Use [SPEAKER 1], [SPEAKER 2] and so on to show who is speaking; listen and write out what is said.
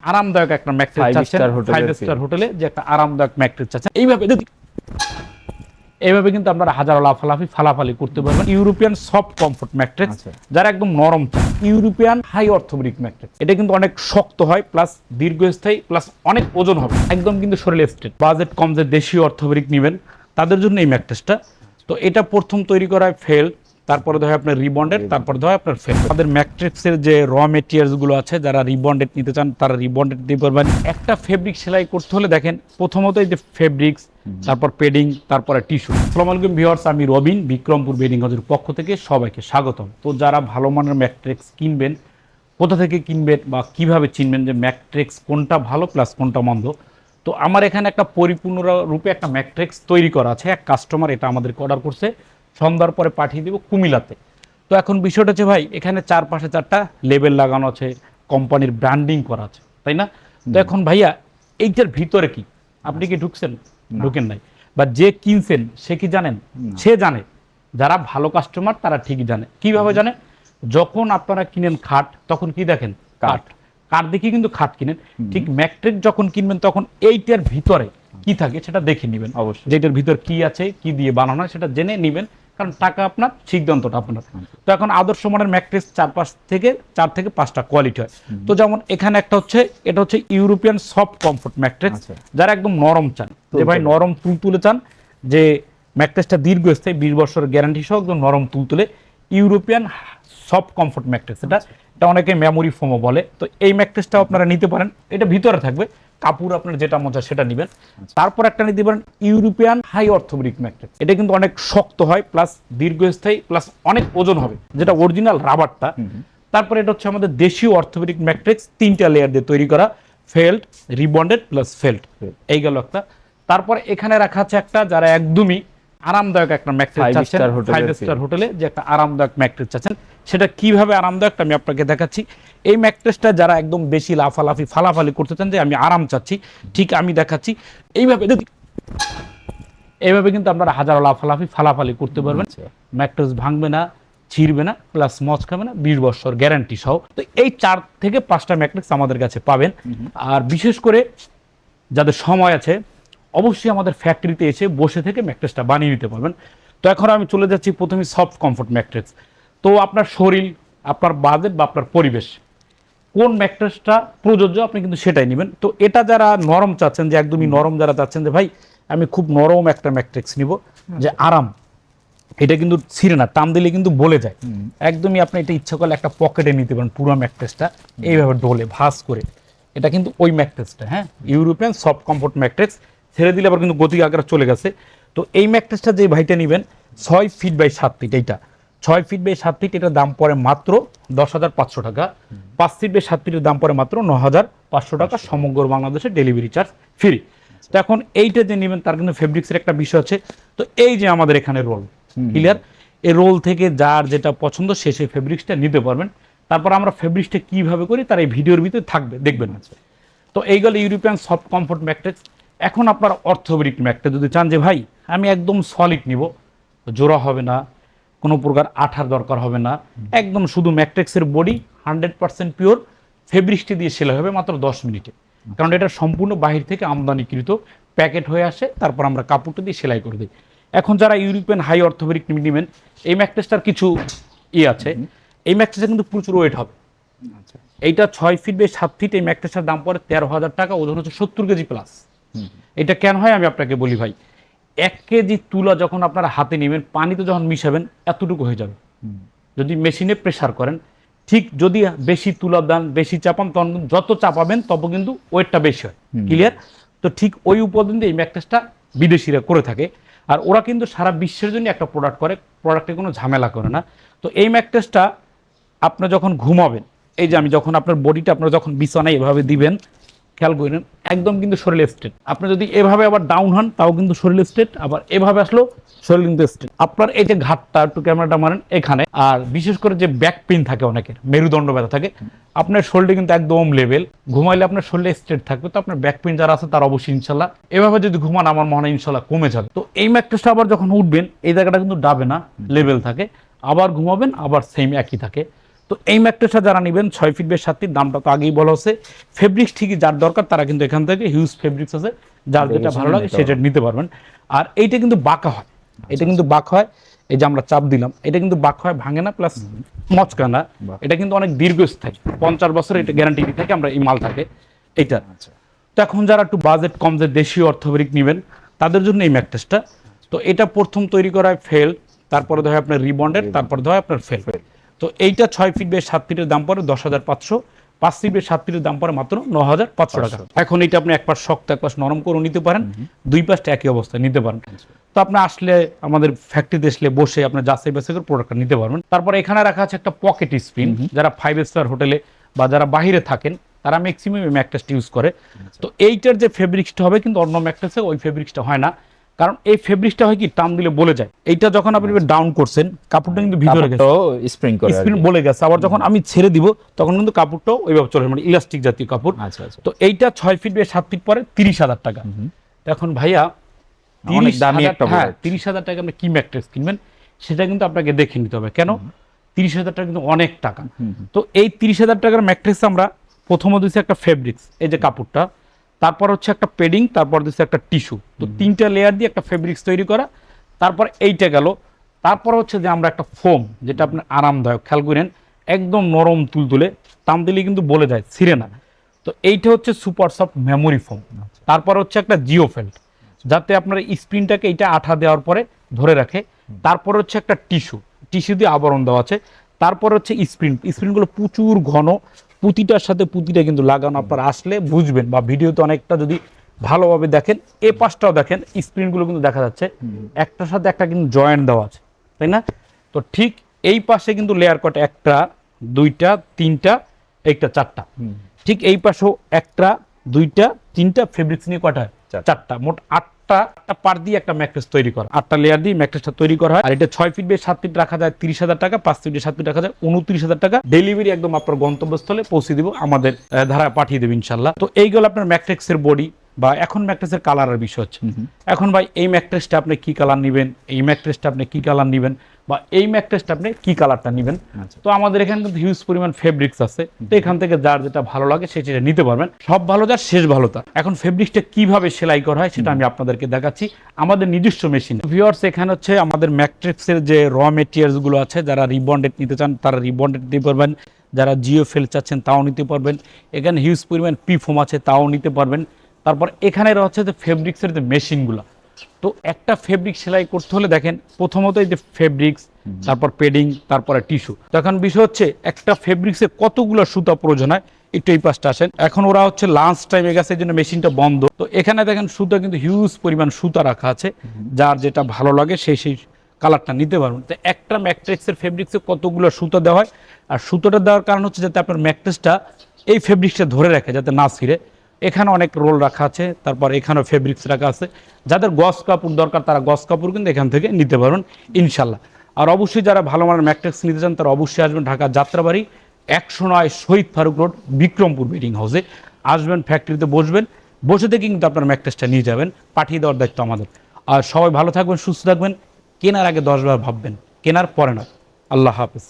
[SPEAKER 1] আরামদায়ক একটা ম্যাট্রেস চাচ্ছেন, 5 স্টার হোটেলে যে একটা আরামদায়ক ম্যাট্রেস চাচ্ছেন, এইভাবে কিন্তু আপনারা হাজারো লাফালাফি ফালাফালি করতে পারবেন। ইউরোপিয়ান সফট কমফোর্ট ম্যাট্রেস, যারা একদম নরম চান। ইউরোপিয়ান হাই অর্থোপেডিক ম্যাট্রেস, এটা কিন্তু অনেক শক্ত হয়, প্লাস দীর্ঘস্থায়ী, প্লাস অনেক ওজন হবে, একদম কিন্তু শরীরে স্ট্রেট। বাজেট কম, যে দেশীয় অর্থোপেডিক নেবেন তাদের জন্য এই ম্যাট্রেসটা। তো এটা প্রথম তৈরি করা হয় ফেল্ড, তারপরে ধর আপনার রিবন্ডেড, তারপরে ধর আপনার ফেল্ড। আমাদের ম্যাট্রিক্সের যে র মেটেরিয়ালস গুলো আছে, যারা রিবন্ডেড নিতে চান তারা রিবন্ডেড দিতে পারবেন। একটা ফেব্রিক সেলাই করতে হলে দেখেন প্রথমত এই যে ফেব্রিক্স, তারপর পেডিং, তারপরে টিস্যু। আসসালামু আলাইকুম ভিউয়ার্স, আমি রবিন, বিক্রমপুর বেডিং হাউসের পক্ষ থেকে সবাইকে স্বাগতম। তো যারা ভালো মানের ম্যাট্রিক্স কিনবেন, কোথা থেকে কিনবেন বা কিভাবে চিনবেন যে ম্যাট্রিক্স কোনটা ভালো প্লাস কোনটা মন্দ, তো আমার এখানে একটা পরিপূর্ণ রূপে একটা ম্যাট্রিক্স তৈরি করা আছে। এক কাস্টমার এটা আমাদেরকে অর্ডার করছে, সন্ধ্যার পরে পাঠিয়ে দিব কুমিল্লাতে। তো এখন বিষয়টা হচ্ছে ভাই, এখানে চারপাশে 4টা লেবেল লাগানো আছে, কোম্পানির ব্র্যান্ডিং করা আছে, তাই না? তো এখন ভাইয়া এইটার ভিতরে কি, আপনি কি ঢুকছেন? ঢুকেন নাই। বা যে কিনছেন সে কি জানেন? সে জানে। যারা ভালো কাস্টমার তারা ঠিকই জানে। কিভাবে জানে? যখন আপনারা কিনেন খাট, তখন কি দেখেন? কাঠ। কাঠ দেখি কিন্তু খাট কিনেন। ঠিক ম্যাট্রিক্স যখন কিনবেন তখন এইটার ভিতরে কি থাকে সেটা দেখে নেবেন। অবশ্যই যেটার ভিতর কি আছে, কি দিয়ে বানানো হয় সেটা জেনে নেবেন, কারণ টাকা আপনার, সিদ্ধান্তটা আপনার। তো এখন আদর্শ মানের ম্যাট্রেস 4 থেকে 5টা কোয়ালিটি হয়। তো যেমন এখানে একটা হচ্ছে, এটা হচ্ছে ইউরোপিয়ান সফট কমফোর্ট ম্যাট্রেস, যারা একদম নরম চান, যে ভাই নরম তুলতুলে চান, যে ম্যাট্রেসটা দীর্ঘস্থায়ী 20 বছরের গ্যারান্টি সহ একদম নরম তুলতুলে, ইউরোপিয়ান সফট কমফোর্ট ম্যাট্রেস। এটা অনেকে মেমোরি ফোমও বলে। তো এই ম্যাট্রেসটাও আপনারা নিতে পারেন, এটা ভিতরে থাকবে কাপড়, আপনার যেটা মজা সেটা নেবেন। তারপর একটা নিতে পারেন ইউরোপিয়ান হাই অর্থোপেডিক ম্যাট্রেস, এটা কিন্তু অনেক শক্ত হয়, প্লাস দীর্ঘস্থায়ী, প্লাস অনেক ওজন হবে, যেটা অরিজিনাল রাবারটা। তারপরে এটা হচ্ছে আমাদের দেশীয় অর্থোপেডিক ম্যাট্রিক্স, 3টা লেয়ার দিয়ে তৈরি করা, ফেল্ড, রিবন্ডেড প্লাস ফেল্ড, এই গেল একটা। তারপরে এখানে রাখা আছে একটা, যারা একদমই আরামদায়ক একটা ম্যাট্রেস চাচ্ছেন, 5 স্টার হোটেলে যে একটা আরামদায়ক ম্যাট্রেস চাচ্ছেন, সেটা কিভাবে আরামদায়ক আমি আপনাকে দেখাচ্ছি। এই ম্যাট্রেসটা যারা একদম বেশি লাফালাফি ফালাফালি করতে চান, যে আমি আরাম চাচ্ছি, ঠিক আমি দেখাচ্ছি। এইভাবে কিন্তু আপনারা হাজারো লাফালাফি ফালাফালি করতে পারবেন। ম্যাট্রেস ভাঙবে না, ছিঁড়বে না, প্লাস মচ খাবে না, 20 বছর গ্যারান্টি সহ। তো এই 4 থেকে 5টা ম্যাট্রেস আমাদের কাছে পাবেন। আর বিশেষ করে যাদের সময় আছে, অবশ্যই আমাদের ফ্যাক্টরিতে এসে বসে থেকে ম্যাট্রেসটা বানিয়ে নিতে পারবেন। তো এখন আমি চলে যাচ্ছি প্রথমে সফট কমফোর্ট ম্যাট্রেস। তো আপনার শরীর, আপনার বাজেট বা আপনার পরিবেশ, কোন ম্যাট্রেসটা প্রযোজ্য আপনি কিন্তু সেটাই নেবেন। তো এটা যারা নরম চাচ্ছেন, যে একদমই নরম যারা চাচ্ছেন, যে ভাই আমি খুব নরম একটা ম্যাট্রিক্স নিব, যে আরাম, এটা কিন্তু ছিঁড়ে না, টান দিলে কিন্তু বলে যায় একদমই। আপনি এটা ইচ্ছা করলে একটা পকেটে নিতে পারেন পুরো ম্যাট্রেসটা, এইভাবে ডোলে ভাঁজ করে। এটা কিন্তু ওই ম্যাট্রেসটা, হ্যাঁ, ইউরোপিয়ান সফট কমফোর্ট ম্যাট্রেস। ছেড়ে দিলে আবার কিন্তু গতি আকারে চলে গেছে। তো এই ম্যাট্রেসটা যে ভাইটা নেবেন, 6 ফিট বাই 7 ফিট, এইটা 6 ফিট বাই 7 ফিট, এটার দাম পড়ে মাত্র 10,500 টাকা। 5 ফিট বাই 7 ফিটের দাম পড়ে মাত্র 9,500 টাকা, সমগ্র বাংলাদেশে ডেলিভারি চার্জ ফ্রি। তো এখন এইটা যে নেবেন তার কিন্তু ফেব্রিক্সের একটা বিষয় আছে। তো এই যে আমাদের এখানে রোল ক্লিয়ার, এই রোল থেকে যার যেটা পছন্দ সে সেই ফেব্রিক্সটা নিতে পারবেন। তারপর আমরা ফেব্রিক্সটা কিভাবে করি তার এই ভিডিওর ভিতরে থাকবে, দেখবেন। তো এই গেল ইউরোপিয়ান সফট কমফোর্ট ম্যাট্রেস। এখন আপনার অর্থোপেডিক ম্যাট্রেস যদি চান, যে ভাই আমি একদম সলিড নিব, জোড়া হবে না, কোনো প্রকার আঠার দরকার হবে না, একদম শুধু ম্যাট্রিক্সের বডি 100% পিওর, ফেব্রিক্সটি দিয়ে সেলাই হবে মাত্র 10 মিনিটে। কারণ এটা সম্পূর্ণ বাহির থেকে আমদানিকৃত, প্যাকেট হয়ে আসে, তারপর আমরা কাপড়টা দিয়ে সেলাই করে দিই। এখন যারা ইউরোপিয়ান হাই অর্থোপেডিক নেবেন, এই ম্যাট্রেসটার কিছু আছে। এই ম্যাট্রেসটা কিন্তু প্রচুর ওয়েট হবে। এইটা 6 ফিট বাই 7 ফিট, এই ম্যাট্রেসটার দাম পড়ে 13,000 টাকা, ওজন হচ্ছে 70 কেজি প্লাস। এটা কেন হয় আমি আপনাকে বলি ভাই, 1 কেজি তুলা যখন আপনারা হাতে নেবেন, পানিতে যখন মিশাবেন এতটুকু হয়ে যাবে। যদি মেশিনে প্রেসার করেন, ঠিক যদি বেশি তুলা দেন, বেশি চাপান, তখন যত চাপাবেন তত কিন্তু ওয়েটটা বেশি হয়, ক্লিয়ার? তো ঠিক ওই উপাদান দিয়ে এই ম্যাট্রেসটা বিদেশিরা করে থাকে। আর ওরা কিন্তু সারা বিশ্বের জন্য একটা প্রোডাক্ট করে, প্রোডাক্টে কোনো ঝামেলা করে না। তো এই ম্যাট্রেসটা আপনি যখন ঘুমাবেন, এই যে আমি যখন আপনার বডিটা আপনারা যখন বিছানায় এভাবে দিবেন, খেয়াল করেন একদম কিন্তু শরীর স্ট্রেট। আপনি যদি এভাবে আবার ডাউন হন তাও কিন্তু শরীর স্ট্রেট, আবার এভাবে আসলো শরীর কিন্তু স্ট্রেট। আপনার এই যে ঘাটটা, একটু ক্যামেরাটা মারেন এখানে, আর বিশেষ করে যে ব্যাক পেইন থাকে অনেকের, মেরুদণ্ড ব্যথা থাকে, আপনার শরীরটা কিন্তু একদম লেভেল, ঘুমাইলে আপনার শরীরে স্ট্রেট থাকবে। তো আপনার ব্যাক পেইন যারা আছে তার অবশ্যই ইনশাল্লাহ এভাবে যদি ঘুমান, আমার মনে হয় ইনশাল্লাহ কমে যাবে। তো এই ম্যাট্রেসটা আবার যখন উঠবেন, এই জায়গাটা কিন্তু ডাবে না, লেভেল থাকে, আবার ঘুমাবেন আবার সেম একই থাকে। তো এই ম্যাট্রেসটা যারা নেবেন 6 ফিট বাই 7 ফিট, দামটা তো আগেই বলা হচ্ছে। ফেব্রিক্স ঠিকই যার দরকার তারা কিন্তু এখান থেকে হিউজ ফেব্রিক্স আছে, যার যেটা ভালো লাগে সেটা নিতে পারবেন। আর এইটা কিন্তু বাঁকা হয়, এটা কিন্তু বাঁকা হয়, এই যে আমরা চাপ দিলাম এটা কিন্তু বাঁকা হয়, ভাঙে না, প্লাস মচকা না। এটা কিন্তু অনেক দীর্ঘস্থায়ী, 50 বছর এটা গ্যারান্টি দিয়ে থাকে আমরা এই মালটাকে। এইটা তো এখন যারা একটু বাজেট কম, যে দেশীয় অর্থোপেডিক নেবেন তাদের জন্য এই ম্যাট্রেসটা। তো এটা প্রথম তৈরি করা হয় ফেল, তারপরে ধর আপনার রিবন্ডেড, তারপরে ধর আপনার ফেল। তো এইটা 6 ফিট বাই 7 ফিটের দাম পড়ে 10,500, 5 ফিট বাই 7 ফিটের দাম পড়ে মাত্র 9,500 টাকা। এখন এটা আপনি এক পাশ শক্ত এক পাশ নরম করে নিতে পারেন, দুই পাশটা একই অবস্থায় নিতে পারেন। তো আপনি আসলে আমাদের ফ্যাক্টরিতে আসলে বসে আপনার যাচাই বাছাই করে প্রোডাক্টটা নিতে পারবেন। তারপরে এখানে রাখা আছে একটা পকেট স্ক্রিন, যারা 5 স্টার হোটেলে বা যারা বাইরে থাকেন তারা ম্যাক্সিমাম এই ম্যাট্রেসটা ইউজ করে। তো এইটার যে ফেব্রিক্সটা হবে কিন্তু অন্য ম্যাট্রেসে ওই ফেব্রিক্সটা হয় না, কারণ এই ফেব্রিক্সটা হয় কি টান দিলে বলে যায়। এইটা যখন আপনি ডাউন করছেন কাপড়টা কিন্তু ভিতরে গেছে,
[SPEAKER 2] স্প্রিং করে
[SPEAKER 1] স্প্রিং বলে গেছে, আবার যখন আমি ছেড়ে দিব তখন কিন্তু কাপড়টাও ওইভাবে চলে, মানে ইলাস্টিক জাতীয় কাপড়। তো এইটা 6 ফিট বাই 7 ফিট পরে 30,000 টাকা। এখন ভাইয়া 30,000 টাকা আপনি কি ম্যাট্রেস কিনবেন সেটা কিন্তু আপনাকে দেখে নিতে হবে। কেন 30,000 টাকা কিন্তু অনেক টাকা। তো এই 30,000 টাকার ম্যাট্রেস আমরা প্রথমত দিচ্ছি একটা ফেব্রিক্স, এই যে কাপড়টা, তারপর হচ্ছে একটা পেডিং, তারপর দিচ্ছে একটা টিস্যু। তো 3টা লেয়ার দিয়ে একটা ফেব্রিক্স তৈরি করা। তারপর এইটা গেল, তারপর হচ্ছে যে আমরা একটা ফোম, যেটা আপনার আরামদায়ক, খেয়াল করেন একদম নরম তুলতুলে, টান দিলে কিন্তু বলে যায়, ছিঁড়ে না। তো এইটা হচ্ছে সুপার সফট মেমোরি ফোম। তারপর হচ্ছে একটা জিও ফেল্ট, যাতে আপনার স্ক্রিনটাকে এইটা আঠা দেওয়ার পরে ধরে রাখে। তারপর হচ্ছে একটা টিস্যু দিয়ে আবরণ দেওয়া আছে। তারপর হচ্ছে স্ক্রিনগুলো প্রচুর ঘন, পুঁতিটার সাথে পুঁতিটা কিন্তু লাগানো। আপনার আসলে বুঝবেন, বা ভিডিওতে অনেকটা যদি ভালোভাবে দেখেন, এ পাশটাও দেখেন স্ক্রিনগুলো কিন্তু দেখা যাচ্ছে একটার সাথে একটা কিন্তু জয়েন্ট দেওয়া আছে, তাই না? তো ঠিক এই পাশে কিন্তু লেয়ার কট, একটা, দুইটা, তিনটা, একটা, চারটা। ঠিক এই পাশেও একটা, দুইটা, তিনটা, ফেব্রিক্স নিয়ে কটা হয়? চারটা। মোট 8টা পার দিয়ে একটা ম্যাট্রেস তৈরি করা, 8টা লেয়ার দিয়ে ম্যাট্রেসটা তৈরি করা হয়। আর এটা 6 ফিট বাই 7 ফিট রাখা যায় 30,000 টাকা, 5 ফিট বাই 7 ফিট রাখা যায় 29,000 টাকা। ডেলিভারি একদম আপনার গন্তব্যস্থলে পৌঁছে দিব, আমাদের ধারা পাঠিয়ে দেব ইনশাল্লাহ। তো এইগুলো আপনার ম্যাট্রিক্সের বডি, বা এখন ম্যাট্রেসের কালারের বিষয় হচ্ছে। এখন ভাই এই ম্যাট্রেসটা আপনি কি কালার নেবেন, এই ম্যাট্রেসটা আপনি কি কালার নেবেন, বা এই ম্যাট্রেসটা আপনি কি কালারটা নেবেন। তো আমাদের এখানে কিন্তু হিউজ পরিমাণ ফেব্রিক্স আছে, তো এখান থেকে যার যেটা ভালো লাগে সেটা নিতে পারবেন। সব ভালো যার শেষ ভালো তার। এখন ফেব্রিক্সটা কিভাবে সেলাই করা হয় সেটা আমি আপনাদেরকে দেখাচ্ছি আমাদের নিজস্ব মেশিনে। ভিউয়ার্স, এখানে হচ্ছে আমাদের ম্যাট্রিক্সের যে র মেটেরিয়ালস গুলো আছে, যারা রিবন্ডেড নিতে চান তারা রিবন্ডেড নিতে পারবেন, যারা জিও ফেল চাচ্ছেন তাও নিতে পারবেন। এখানে হিউজ পরিমাণ পি ফোম আছে, তাও নিতে পারবেন। তারপর এখানে রয়েছে যে ফেব্রিক্সের যে মেশিনগুলো। তো একটা ফেব্রিক সেলাই করতে হলে দেখেন প্রথমত এই যে ফেব্রিক্স, তারপর পেডিং, তারপরে টিস্যু। তখন বিষয় হচ্ছে একটা ফেব্রিক্সে কতগুলো সুতা প্রয়োজন হয়। একটু এই পাশটা আসেন। এখন ওরা হচ্ছে লাঞ্চ টাইমে গেছে, এই জন্য মেশিনটা বন্ধ। তো এখানে দেখেন সুতা কিন্তু হিউজ পরিমাণ সুতা রাখা আছে, যার যেটা ভালো লাগে সেই কালারটা নিতে পারবেন। তো একটা ম্যাট্রিক্সের ফেব্রিক্সে কতগুলো সুতা দেওয়া হয়, আর সুতোটা দেওয়ার কারণ হচ্ছে যাতে আপনার ম্যাট্রিক্সটা এই ফেব্রিক্সটা ধরে রাখে, যাতে না ছিঁড়ে। এখানে অনেক রোল রাখা আছে, তারপর এখানেও ফেব্রিক্স রাখা আছে। যাদের গস কাপড় দরকার তারা গস কাপড় কিন্তু এখান থেকে নিতে পারবেন ইনশাল্লাহ। আর অবশ্যই যারা ভালো মানের ম্যাট্রিক্স নিতে চান তারা অবশ্যই আসবেন ঢাকা যাত্রাবাড়ি 109 শহীদ ফারুক রোড, বিক্রমপুর বেডিং হাউসে আসবেন। ফ্যাক্টরিতে বসবেন, বসে থেকে কিন্তু আপনার ম্যাট্রিক্সটা নিয়ে যাবেন, পাঠিয়ে দেওয়ার দায়িত্ব আমাদের। আর সবাই ভালো থাকবেন, সুস্থ থাকবেন। কেনার আগে 10 বার ভাববেন, কেনার পরে না। আল্লাহ হাফেজ।